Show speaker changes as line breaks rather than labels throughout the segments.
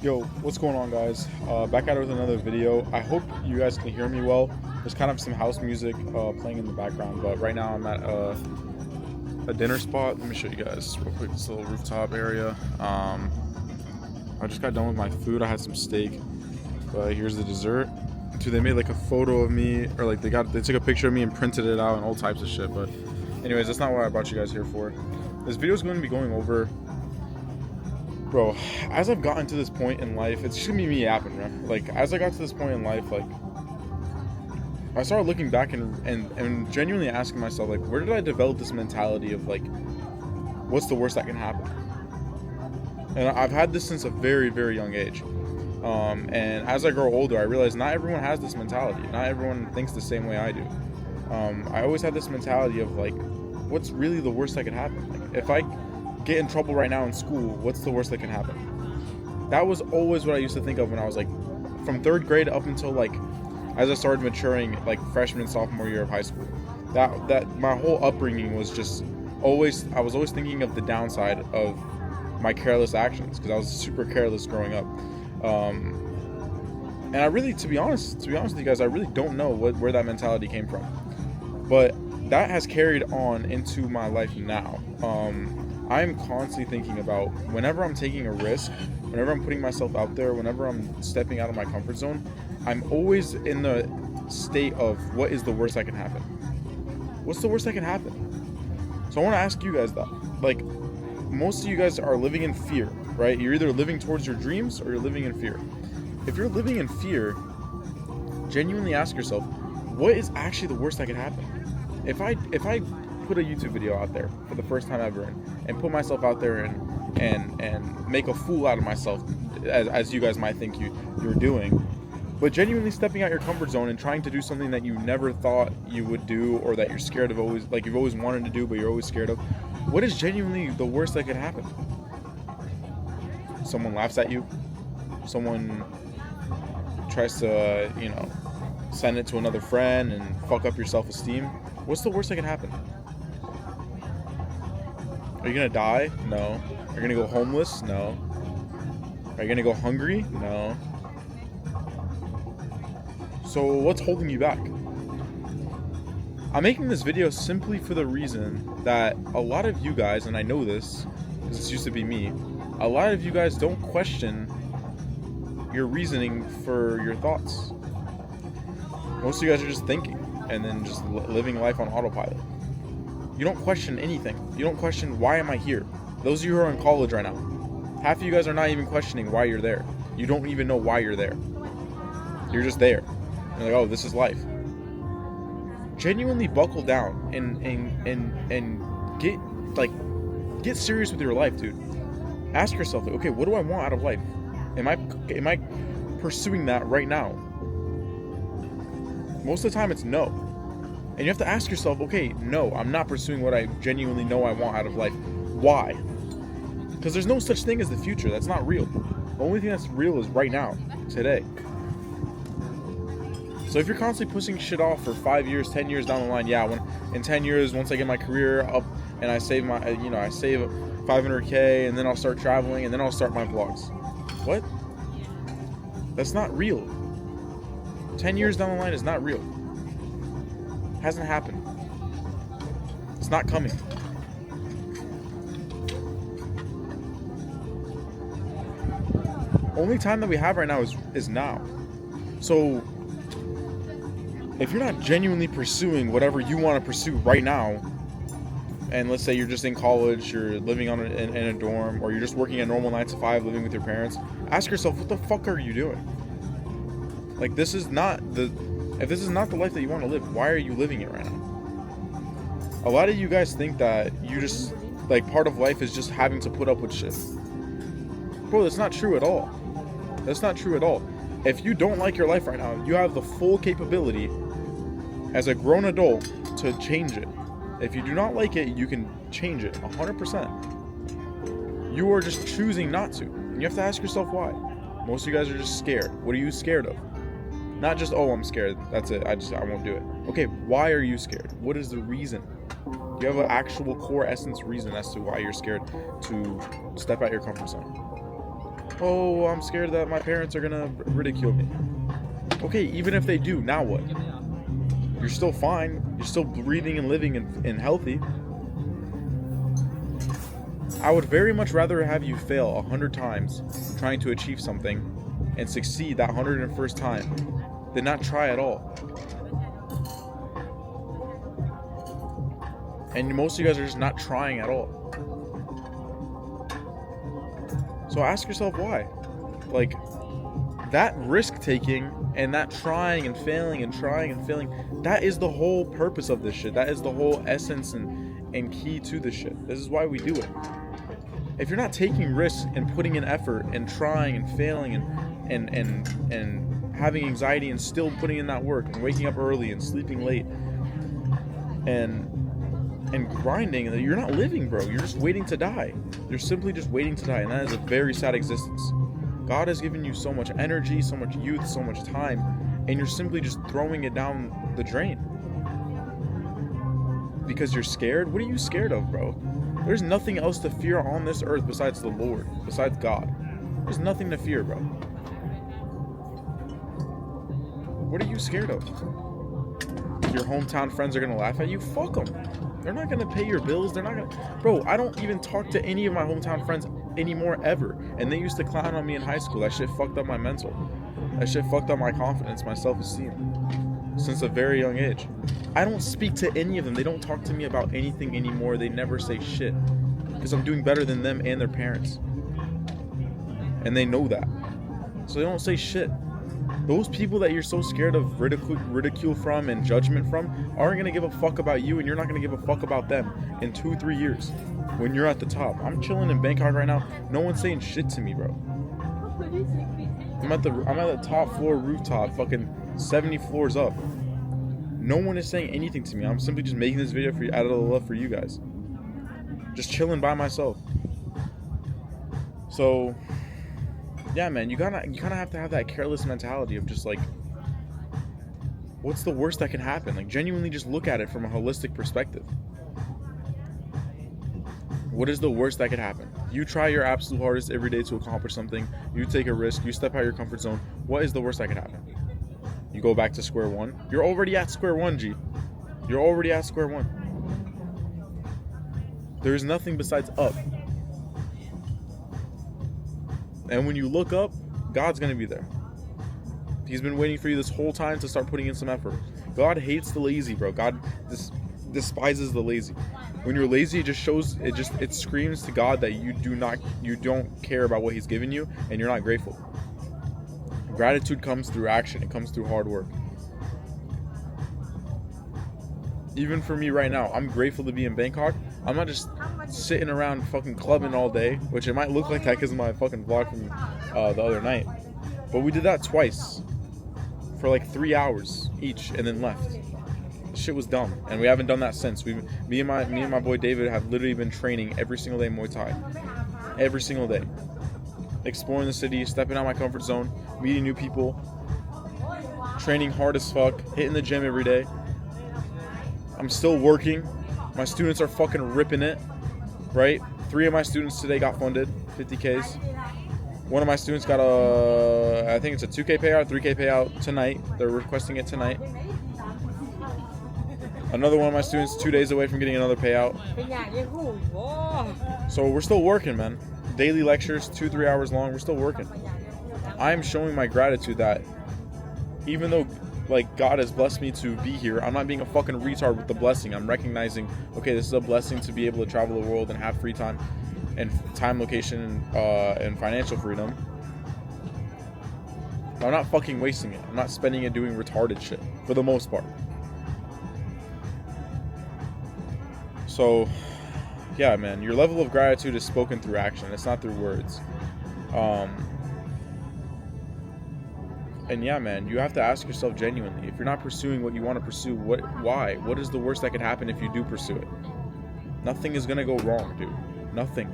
Yo, what's going on, guys? Back at it with another video. I hope you guys can hear me well. There's kind of some house music playing in the background, but right now I'm at a dinner spot. Let me show you guys real quick this little rooftop area. I just got done with my food. I had some steak, but here's the dessert. Dude, they made like a photo of me, or like they took a picture of me and printed it out and all types of shit. But anyways, that's not what I brought you guys here for. This video is going to be going over, bro, as I've gotten to this point in life, it's just gonna be me yapping, bro. Like, as I got to this point in life, like, I started looking back and genuinely asking myself, like, where did I develop this mentality of, like, what's the worst that can happen? And I've had this since a very, very young age. And as I grow older, I realize not everyone has this mentality. Not everyone thinks the same way I do. I always had this mentality of, like, what's really the worst that could happen? Like, if I get in trouble right now in school, what's the worst that can happen? That was always what I used to think of when I was like from third grade up until like as I started maturing, like freshman and sophomore year of high school. That my whole upbringing was just I was always thinking of the downside of my careless actions, because I was super careless growing up. And I really, to be honest with you guys, I really don't know where that mentality came from, but that has carried on into my life now. I'm constantly thinking about, whenever I'm taking a risk, whenever I'm putting myself out there, whenever I'm stepping out of my comfort zone, I'm always in the state of, what is the worst that can happen? What's the worst that can happen? So I want to ask you guys that. Like, most of you guys are living in fear, right? You're either living towards your dreams or you're living in fear. If you're living in fear, genuinely ask yourself, what is actually the worst that can happen? If I put a YouTube video out there for the first time ever and put myself out there and make a fool out of myself, as you guys might think you're doing, but genuinely stepping out your comfort zone and trying to do something that you never thought you would do, or that you're scared of, always, like, you've always wanted to do but you're always scared of, what is genuinely the worst that could happen? Someone laughs at you, someone tries to, send it to another friend and fuck up your self-esteem. What's the worst that can happen? Are you gonna die? No. Are you gonna go homeless? No. Are you gonna go hungry? No. So what's holding you back? I'm making this video simply for the reason that a lot of you guys, and I know this because this used to be me, a lot of you guys don't question your reasoning for your thoughts. Most of you guys are just thinking and then just living life on autopilot. You don't question anything. You don't question, why am I here? Those of you who are in college right now, half of you guys are not even questioning why you're there. You don't even know why you're there. You're just there. You're like, oh, this is life. Genuinely buckle down and get serious with your life, dude. Ask yourself, okay, what do I want out of life? Am I pursuing that right now? Most of the time it's no. And you have to ask yourself, okay, no, I'm not pursuing what I genuinely know I want out of life. Why? Because there's no such thing as the future. That's not real. The only thing that's real is right now, today. So if you're constantly pushing shit off for 5 years, 10 years down the line, yeah, in 10 years, once I get my career up and I save I save 500K, and then I'll start traveling, and then I'll start my vlogs. What? That's not real. 10 years down the line is not real. Hasn't happened. It's not coming. Only time that we have right now is now. So if you're not genuinely pursuing whatever you want to pursue right now, and let's say you're just in college, you're living in a dorm, or you're just working a normal 9 to 5, living with your parents, ask yourself, what the fuck are you doing? Like, if this is not the life that you want to live, why are you living it right now? A lot of you guys think that you just, like, part of life is just having to put up with shit. Bro, that's not true at all. That's not true at all. If you don't like your life right now, you have the full capability as a grown adult to change it. If you do not like it, you can change it 100%. You are just choosing not to. And you have to ask yourself why. Most of you guys are just scared. What are you scared of? Not just, oh, I'm scared, that's it, I won't do it. Okay, why are you scared? What is the reason? Do you have an actual core essence reason as to why you're scared to step out your comfort zone? Oh, I'm scared that my parents are gonna ridicule me. Okay, even if they do, now what? You're still fine. You're still breathing and living and healthy. I would very much rather have you fail 100 times trying to achieve something and succeed that 101st time than not try at all. And most of you guys are just not trying at all. So ask yourself why. Like, that risk taking and that trying and failing and trying and failing, that is the whole purpose of this shit. That is the whole essence and key to this shit. This is why we do it. If you're not taking risks and putting in effort and trying and failing and having anxiety and still putting in that work and waking up early and sleeping late and grinding, you're not living, bro. You're just waiting to die. You're simply just waiting to die, and that is a very sad existence. God has given you so much energy, so much youth, so much time, and you're simply just throwing it down the drain. Because you're scared? What are you scared of, bro? There's nothing else to fear on this earth besides the Lord, besides God. There's nothing to fear, bro. What are you scared of? Your hometown friends are gonna laugh at you? Fuck them. They're not gonna pay your bills. They're not gonna... Bro, I don't even talk to any of my hometown friends anymore, ever. And they used to clown on me in high school. That shit fucked up my mental. That shit fucked up my confidence, my self-esteem. Since a very young age. I don't speak to any of them. They don't talk to me about anything anymore. They never say shit. Because I'm doing better than them and their parents. And they know that. So they don't say shit. Those people that you're so scared of ridicule from and judgment from aren't going to give a fuck about you, and you're not going to give a fuck about them in 2-3 years when you're at the top. I'm chilling in Bangkok right now. No one's saying shit to me, bro. I'm at the top floor rooftop, fucking 70 floors up. No one is saying anything to me. I'm simply just making this video for you out of the love for you guys. Just chilling by myself. So yeah, man, you kind of have to have that careless mentality of just like, what's the worst that can happen? Like, genuinely just look at it from a holistic perspective. What is the worst that could happen? You try your absolute hardest every day to accomplish something. You take a risk. You step out of your comfort zone. What is the worst that could happen? You go back to square one. You're already at square one, G. You're already at square one. There's nothing besides up. And when you look up, God's going to be there. He's been waiting for you this whole time to start putting in some effort. God hates the lazy, bro. God despises the lazy. When you're lazy, it screams to God that you don't care about what he's given you and you're not grateful. Gratitude comes through action. It comes through hard work. Even for me right now, I'm grateful to be in Bangkok. I'm not just sitting around fucking clubbing all day, which it might look like that because of my fucking vlog from the other night. But we did that twice for like 3 hours each and then left. Shit was dumb, and we haven't done that since. Me and my boy David have literally been training every single day Muay Thai. Every single day. Exploring the city, stepping out my comfort zone, meeting new people, training hard as fuck, hitting the gym every day. I'm still working. My students are fucking ripping it, right? 3 of my students today got funded, 50Ks. One of my students got I think it's a 2K payout, 3K payout tonight. They're requesting it tonight. Another one of my students 2 days away from getting another payout. So we're still working, man. Daily lectures, 2-3 hours long. We're still working. I'm showing my gratitude that even though like God has blessed me to be here, I'm not being a fucking retard with the blessing. I'm recognizing, okay, this is a blessing to be able to travel the world and have free time and time, location, and financial freedom. I'm not fucking wasting it. I'm not spending it doing retarded shit for the most part. So yeah, man, your level of gratitude is spoken through action. It's not through words. And yeah, man, you have to ask yourself genuinely, if you're not pursuing what you want to pursue, why? What is the worst that could happen if you do pursue it? Nothing is gonna go wrong, dude. Nothing.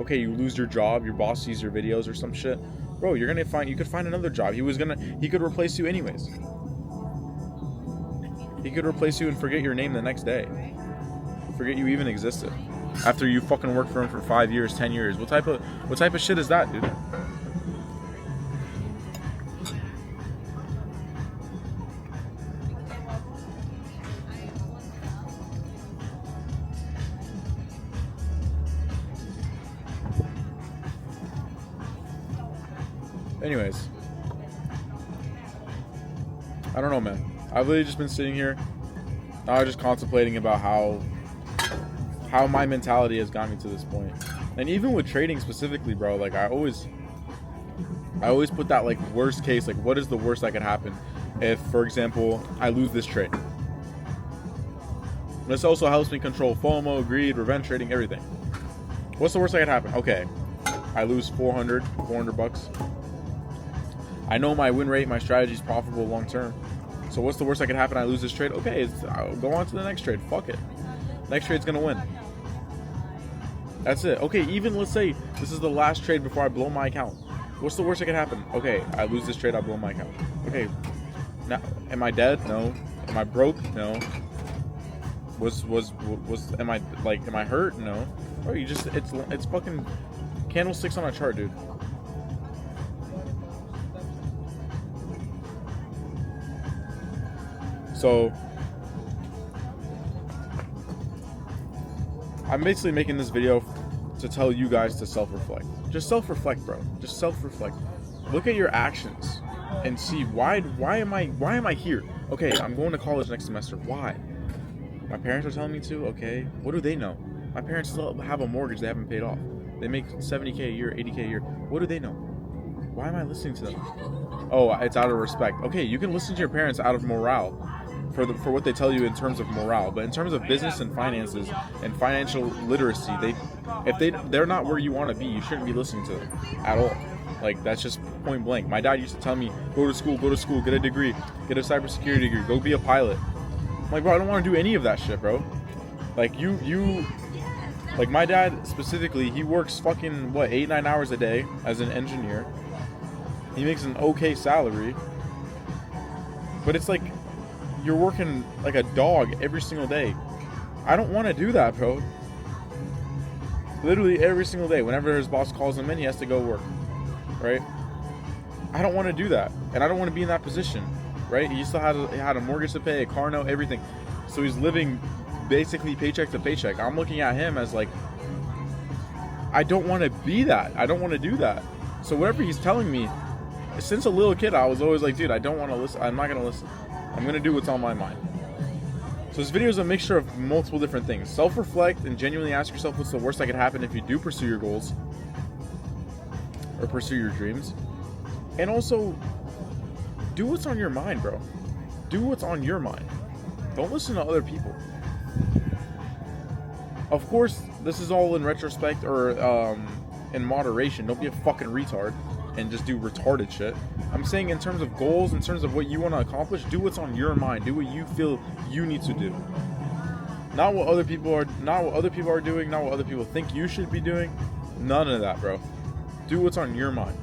Okay, you lose your job, your boss sees your videos or some shit. Bro, you could find another job. He could replace you anyways. He could replace you and forget your name the next day. Forget you even existed. After you fucking worked for him for 5 years, 10 years. What type of shit is that, dude? Anyways, I don't know, man. I've literally just been sitting here, now just contemplating about how my mentality has gotten me to this point. And even with trading specifically, bro, like I always put that like worst case, like what is the worst that could happen if, for example, I lose this trade. This also helps me control FOMO, greed, revenge trading, everything. What's the worst that could happen? Okay, I lose 400 bucks. I know my win rate, my strategy is profitable long term. So what's the worst that could happen? I lose this trade. Okay, I'll go on to the next trade. Fuck it. Next trade's gonna win. That's it. Okay, even let's say this is the last trade before I blow my account. What's the worst that could happen? Okay, I lose this trade, I blow my account. Okay, now am I dead? No. Am I broke? No. Am I hurt? No. Oh, you just it's fucking candlesticks on a chart, dude. So I'm basically making this video to tell you guys to self-reflect. Just self-reflect, bro. Just self-reflect. Look at your actions and see why am I here? Okay, I'm going to college next semester. Why? My parents are telling me to. Okay, what do they know? My parents still have a mortgage they haven't paid off. They make 70K a year, 80K a year. What do they know? Why am I listening to them? Oh, it's out of respect. Okay, you can listen to your parents out of morale for what they tell you in terms of morale, but in terms of business and finances and financial literacy, they're not where you want to be, you shouldn't be listening to them at all. Like, that's just point blank. My dad used to tell me, go to school, get a degree, get a cybersecurity degree, go be a pilot. I'm like, bro, I don't want to do any of that shit, bro. Like, like my dad specifically, he works fucking 8-9 hours a day as an engineer. He makes an okay salary, but it's like you're working like a dog every single day. I don't want to do that, bro. Literally every single day, whenever his boss calls him in, he has to go work, right? I don't want to do that, and I don't want to be in that position, right? He still had a mortgage to pay, a car note, everything. So he's living basically paycheck to paycheck. I'm looking at him as like, I don't want to be that. I don't want to do that. So whatever he's telling me, since a little kid, I was always like, dude, I don't want to listen. I'm not going to listen. I'm going to do what's on my mind. So this video is a mixture of multiple different things. Self-reflect and genuinely ask yourself what's the worst that could happen if you do pursue your goals or pursue your dreams. And also, do what's on your mind, bro. Do what's on your mind. Don't listen to other people. Of course, this is all in retrospect or in moderation. Don't be a fucking retard and just do retarded shit. I'm saying in terms of goals, in terms of what you want to accomplish, do what's on your mind. Do what you feel you need to do. Not what other people are doing, not what other people think you should be doing. None of that, bro. Do what's on your mind.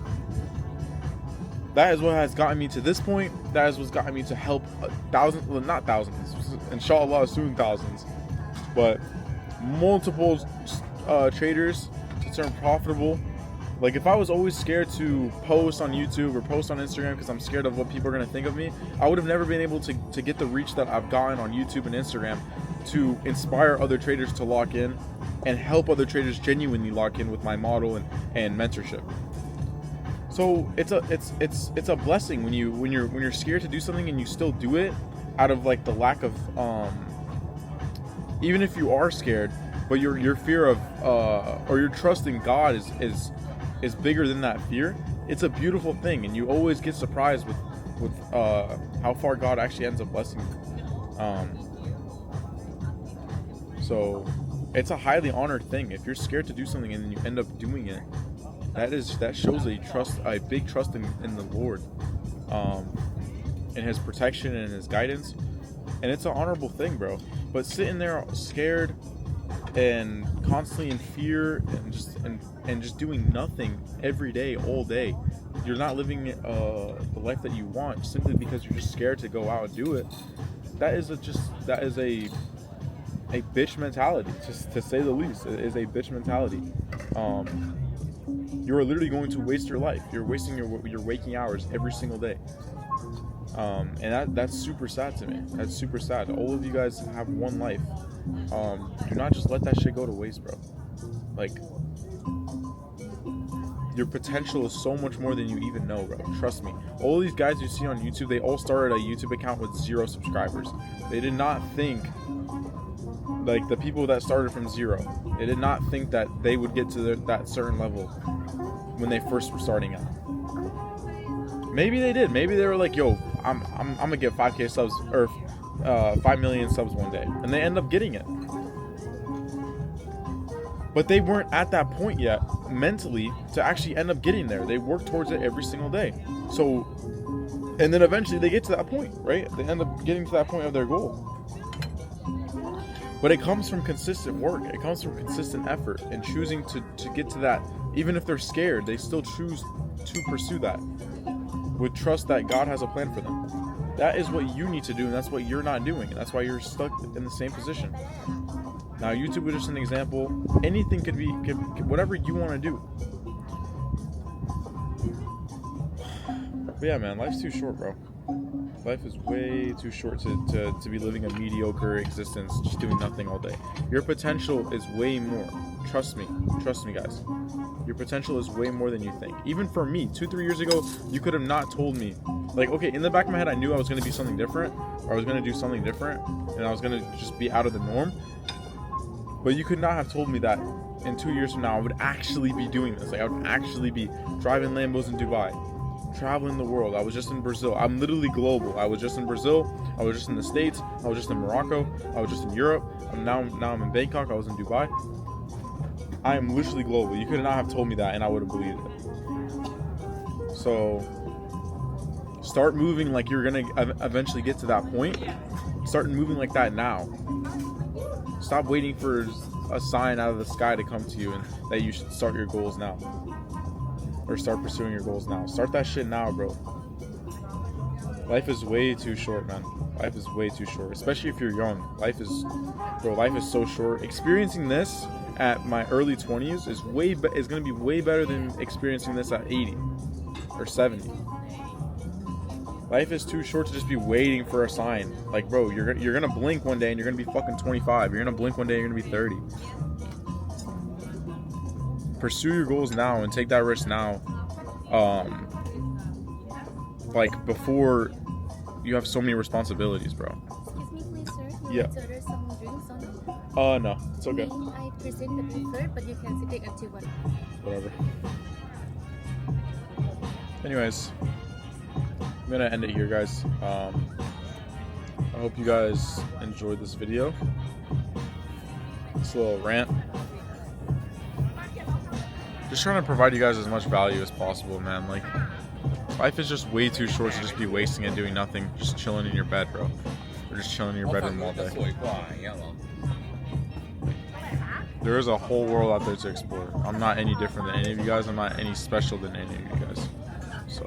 That is what has gotten me to this point. That is what's gotten me to help thousands, well, not thousands, inshallah soon thousands, but multiple traders to turn profitable. Like, if I was always scared to post on YouTube or post on Instagram because I'm scared of what people are going to think of me, I would have never been able to get the reach that I've gotten on YouTube and Instagram to inspire other traders to lock in and help other traders genuinely lock in with my model and mentorship. So it's a blessing when you're scared to do something and you still do it out of like the lack of even if you are scared, but your fear of or your trust in God is bigger than that fear. It's a beautiful thing, and you always get surprised with how far God actually ends up blessing you. So it's a highly honored thing. If you're scared to do something and then you end up doing it, that shows a big trust in the Lord, in His protection and His guidance, and it's an honorable thing, bro. But sitting there scared and constantly in fear and just doing nothing every day, all day, you're not living the life that you want simply because you're just scared to go out and do it. That is a bitch mentality, just to say the least. It is a bitch mentality. You are literally going to waste your life. You're wasting your waking hours every single day. And that's super sad to me. That's super sad. All of you guys have one life. Do not just let that shit go to waste, bro. Like, Your potential is so much more than you even know, bro. Trust me. All these guys you see on YouTube, they all started a YouTube account with 0 subscribers. They did not think, like the people that started from 0, they did not think that they would get to that certain level when they first were starting out. Maybe they did. Maybe they were like, yo, I'm gonna get 5K subs or 5 million subs one day, and they end up getting it. But they weren't at that point yet mentally to actually end up getting there. They work towards it every single day. So, and then eventually they get to that point, right? They end up getting to that point of their goal. But it comes from consistent work. It comes from consistent effort and choosing to get to that. Even if they're scared, they still choose to pursue that with trust that God has a plan for them. That is what you need to do, and that's what you're not doing. And that's why you're stuck in the same position. Now, YouTube is just an example. Anything could be whatever you want to do. But yeah, man, life's too short, bro. Life is way too short to be living a mediocre existence, just doing nothing all day. Your potential is way more. Trust me, guys. Your potential is way more than you think. Even for me, 2-3 years ago, you could have not told me. Like, okay, in the back of my head, I knew I was going to be something different, or I was going to do something different, and I was going to just be out of the norm. But you could not have told me that in 2 years from now, I would actually be doing this. Like, I would actually be driving Lambos in Dubai, traveling the world. I was just in Brazil. I'm literally global. I was just in Brazil. I was just in the States. I was just in Morocco. I was just in Europe. Now I'm in Bangkok. I was in Dubai. I am literally global. You could not have told me that, and I would have believed it. So, start moving like you're gonna eventually get to that point. Start moving like that now. Stop waiting for a sign out of the sky to come to you and that you should start your goals now. Or start pursuing your goals now. Start that shit now, bro. Life is way too short, man. Life is way too short. Especially if you're young. Life is so short. Experiencing this at my early 20s is gonna be way better than experiencing this at 80 or 70. Life is too short to just be waiting for a sign. Like, bro, you're gonna blink one day and you're gonna be fucking 25. You're gonna blink one day and you're gonna be 30. Pursue your goals now and take that risk now. Like before you have so many responsibilities, bro.
Excuse me, please, sir.
Yeah.
To order some drinks on it?
No, it's okay.
May I present the preferred, but you can take until 1.
Whatever. Anyways, I'm gonna end it here, guys. I hope you guys enjoyed this video. This little rant. Just trying to provide you guys as much value as possible, man. Like, life is just way too short to just be wasting it doing nothing, just chilling in your bed, bro. Or just chilling in your bedroom all day. There is a whole world out there to explore. I'm not any different than any of you guys. I'm not any special than any of you guys. So,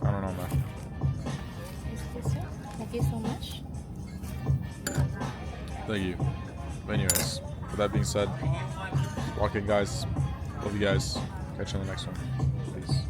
I don't know, man.
Yes, sir. Thank you so much.
Thank you. But anyways, with that being said, walk in, guys. Love you guys. Catch you on the next one. Peace.